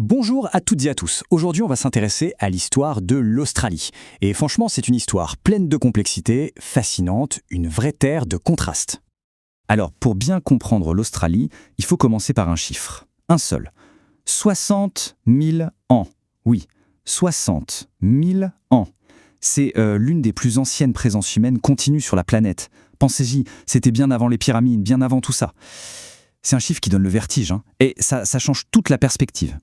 Bonjour à toutes et à tous. Aujourd'hui, on va s'intéresser à l'histoire de l'Australie. Et franchement, c'est une histoire pleine de complexité, fascinante, une vraie terre de contrastes. Alors, pour bien comprendre l'Australie, il faut commencer par un chiffre. Un seul. 60 000 ans. Oui, 60 000 ans. C'est l'une des plus anciennes présences humaines continues sur la planète. Pensez-y, c'était bien avant les pyramides, bien avant tout ça. C'est un chiffre qui donne le vertige, hein, et ça change toute la perspective.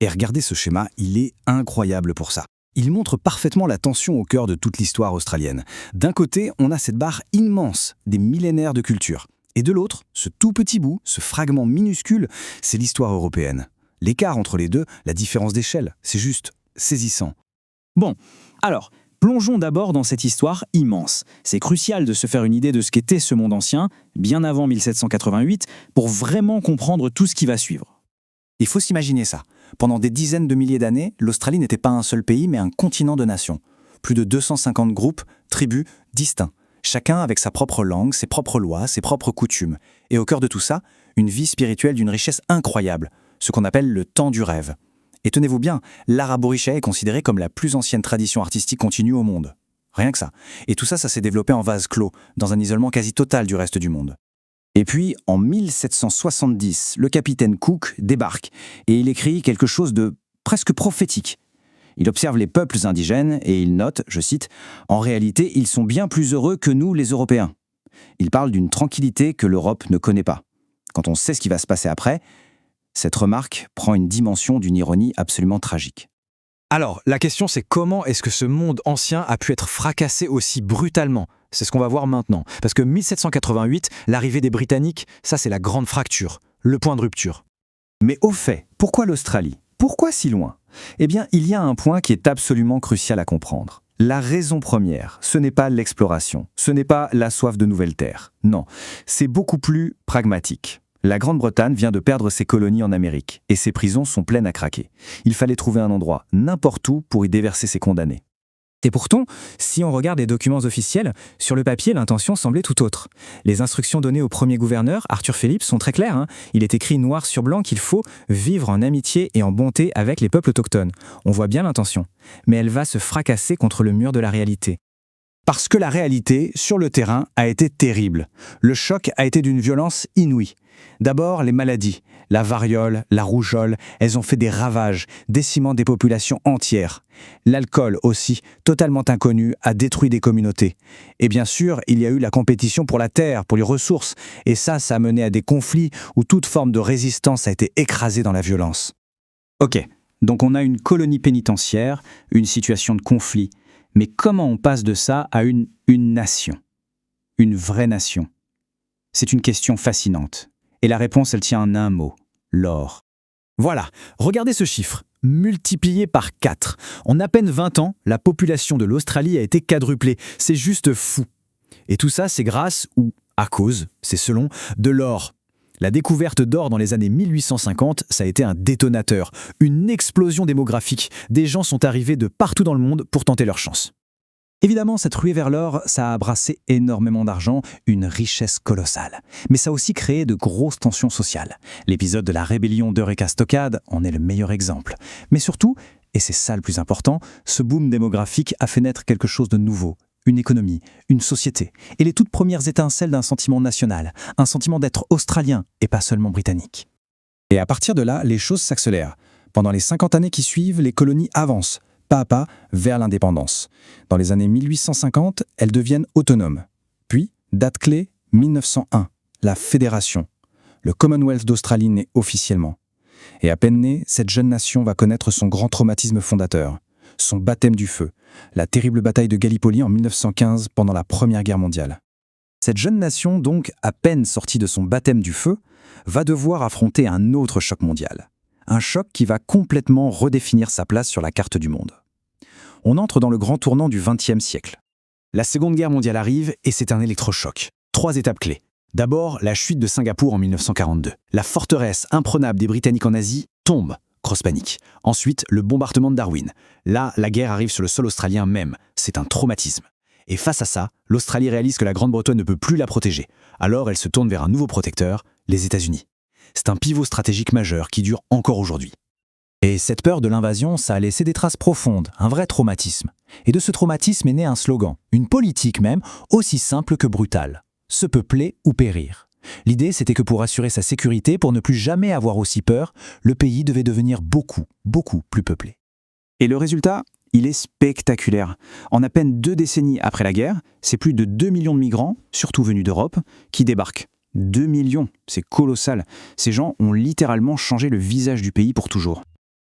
Et regardez ce schéma, il est incroyable pour ça. Il montre parfaitement la tension au cœur de toute l'histoire australienne. D'un côté, on a cette barre immense, des millénaires de culture. Et de l'autre, ce tout petit bout, ce fragment minuscule, c'est l'histoire européenne. L'écart entre les deux, la différence d'échelle, c'est juste saisissant. Bon, alors, plongeons d'abord dans cette histoire immense. C'est crucial de se faire une idée de ce qu'était ce monde ancien, bien avant 1788, pour vraiment comprendre tout ce qui va suivre. Il faut s'imaginer ça. Pendant des dizaines de milliers d'années, l'Australie n'était pas un seul pays, mais un continent de nations. Plus de 250 groupes, tribus, distincts. Chacun avec sa propre langue, ses propres lois, ses propres coutumes. Et au cœur de tout ça, une vie spirituelle d'une richesse incroyable, ce qu'on appelle le temps du rêve. Et tenez-vous bien, l'art aborichais est considéré comme la plus ancienne tradition artistique continue au monde. Rien que ça. Et tout ça, ça s'est développé en vase clos, dans un isolement quasi total du reste du monde. Et puis, en 1770, le capitaine Cook débarque et il écrit quelque chose de presque prophétique. Il observe les peuples indigènes et il note, je cite, « En réalité, ils sont bien plus heureux que nous, les Européens ». Il parle d'une tranquillité que l'Europe ne connaît pas. Quand on sait ce qui va se passer après, cette remarque prend une dimension d'une ironie absolument tragique. Alors, la question c'est comment est-ce que ce monde ancien a pu être fracassé aussi brutalement? C'est ce qu'on va voir maintenant. Parce que 1788, l'arrivée des Britanniques, ça c'est la grande fracture, le point de rupture. Mais au fait, pourquoi l'Australie? Pourquoi si loin? Eh bien, il y a un point qui est absolument crucial à comprendre. La raison première, ce n'est pas l'exploration, ce n'est pas la soif de nouvelles terres. Non, c'est beaucoup plus pragmatique. La Grande-Bretagne vient de perdre ses colonies en Amérique et ses prisons sont pleines à craquer. Il fallait trouver un endroit, n'importe où, pour y déverser ses condamnés. Et pourtant, si on regarde les documents officiels, sur le papier, l'intention semblait tout autre. Les instructions données au premier gouverneur, Arthur Phillip, sont très claires, hein. Il est écrit noir sur blanc qu'il faut vivre en amitié et en bonté avec les peuples autochtones. On voit bien l'intention. Mais elle va se fracasser contre le mur de la réalité. Parce que la réalité, sur le terrain, a été terrible. Le choc a été d'une violence inouïe. D'abord, les maladies. La variole, la rougeole, elles ont fait des ravages, décimant des populations entières. L'alcool aussi, totalement inconnu, a détruit des communautés. Et bien sûr, il y a eu la compétition pour la terre, pour les ressources. Et ça a mené à des conflits où toute forme de résistance a été écrasée dans la violence. Ok, donc on a une colonie pénitentiaire, une situation de conflit. Mais comment on passe de ça à une nation? Une vraie nation? C'est une question fascinante. Et la réponse, elle tient en un mot, l'or. Voilà, regardez ce chiffre, multiplié par 4. En à peine 20 ans, la population de l'Australie a été quadruplée. C'est juste fou. Et tout ça, c'est grâce, ou à cause, c'est selon, de l'or. La découverte d'or dans les années 1850, ça a été un détonateur, une explosion démographique. Des gens sont arrivés de partout dans le monde pour tenter leur chance. Évidemment, cette ruée vers l'or, ça a brassé énormément d'argent, une richesse colossale. Mais ça a aussi créé de grosses tensions sociales. L'épisode de la rébellion d'Eureka Stockade en est le meilleur exemple. Mais surtout, et c'est ça le plus important, ce boom démographique a fait naître quelque chose de nouveau. Une économie, une société, et les toutes premières étincelles d'un sentiment national, un sentiment d'être australien et pas seulement britannique. Et à partir de là, les choses s'accélèrent. Pendant les 50 années qui suivent, les colonies avancent, pas à pas, vers l'indépendance. Dans les années 1850, elles deviennent autonomes. Puis, date clé, 1901, la Fédération. Le Commonwealth d'Australie naît officiellement. Et à peine née, cette jeune nation va connaître son grand traumatisme fondateur. Son baptême du feu, la terrible bataille de Gallipoli en 1915 pendant la Première Guerre mondiale. Cette jeune nation, donc à peine sortie de son baptême du feu, va devoir affronter un autre choc mondial. Un choc qui va complètement redéfinir sa place sur la carte du monde. On entre dans le grand tournant du XXe siècle. La Seconde Guerre mondiale arrive et c'est un électrochoc. 3 étapes clés. D'abord, la chute de Singapour en 1942. La forteresse imprenable des Britanniques en Asie tombe. Grosse panique. Ensuite, le bombardement de Darwin. Là, la guerre arrive sur le sol australien même. C'est un traumatisme. Et face à ça, l'Australie réalise que la Grande-Bretagne ne peut plus la protéger. Alors, elle se tourne vers un nouveau protecteur, les États-Unis. C'est un pivot stratégique majeur qui dure encore aujourd'hui. Et cette peur de l'invasion, ça a laissé des traces profondes, un vrai traumatisme. Et de ce traumatisme est né un slogan, une politique même, aussi simple que brutale. Se peupler ou périr. L'idée, c'était que pour assurer sa sécurité, pour ne plus jamais avoir aussi peur, le pays devait devenir beaucoup, beaucoup plus peuplé. Et le résultat, il est spectaculaire. En à peine 2 décennies après la guerre, c'est plus de 2 millions de migrants, surtout venus d'Europe, qui débarquent. 2 millions, c'est colossal. Ces gens ont littéralement changé le visage du pays pour toujours.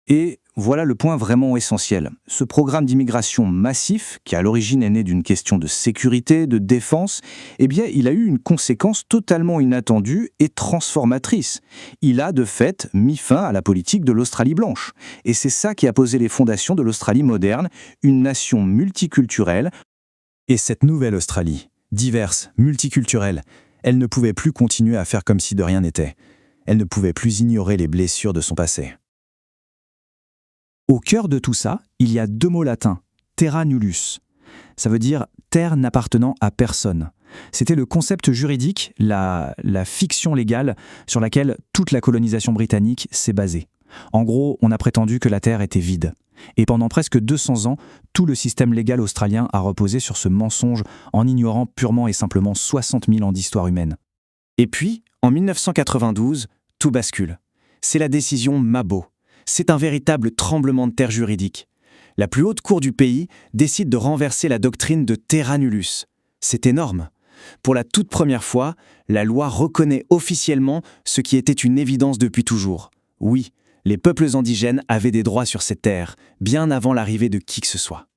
Et voilà le point vraiment essentiel. Ce programme d'immigration massif, qui à l'origine est né d'une question de sécurité, de défense, eh bien, il a eu une conséquence totalement inattendue et transformatrice. Il a de fait mis fin à la politique de l'Australie blanche. Et c'est ça qui a posé les fondations de l'Australie moderne, une nation multiculturelle. Et cette nouvelle Australie, diverse, multiculturelle, elle ne pouvait plus continuer à faire comme si de rien n'était. Elle ne pouvait plus ignorer les blessures de son passé. Au cœur de tout ça, il y a 2 mots latins, terra nullius. Ça veut dire terre n'appartenant à personne. C'était le concept juridique, la fiction légale sur laquelle toute la colonisation britannique s'est basée. En gros, on a prétendu que la terre était vide. Et pendant presque 200 ans, tout le système légal australien a reposé sur ce mensonge en ignorant purement et simplement 60 000 ans d'histoire humaine. Et puis, en 1992, tout bascule. C'est la décision Mabo. C'est un véritable tremblement de terre juridique. La plus haute cour du pays décide de renverser la doctrine de terra nullius. C'est énorme. Pour la toute première fois, la loi reconnaît officiellement ce qui était une évidence depuis toujours. Oui, les peuples indigènes avaient des droits sur ces terres, bien avant l'arrivée de qui que ce soit.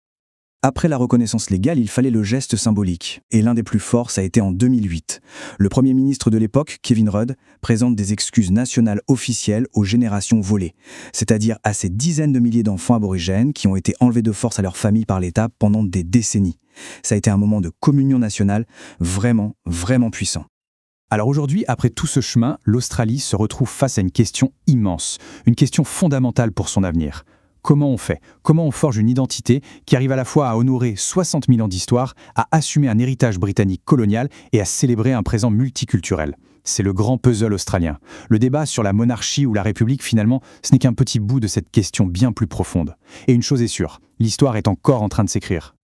Après la reconnaissance légale, il fallait le geste symbolique. Et l'un des plus forts, ça a été en 2008. Le Premier ministre de l'époque, Kevin Rudd, présente des excuses nationales officielles aux générations volées, c'est-à-dire à ces dizaines de milliers d'enfants aborigènes qui ont été enlevés de force à leur famille par l'État pendant des décennies. Ça a été un moment de communion nationale vraiment, vraiment puissant. Alors aujourd'hui, après tout ce chemin, l'Australie se retrouve face à une question immense, une question fondamentale pour son avenir. Comment on fait? Comment on forge une identité qui arrive à la fois à honorer 60 000 ans d'histoire, à assumer un héritage britannique colonial et à célébrer un présent multiculturel? C'est le grand puzzle australien. Le débat sur la monarchie ou la république, finalement, ce n'est qu'un petit bout de cette question bien plus profonde. Et une chose est sûre, l'histoire est encore en train de s'écrire.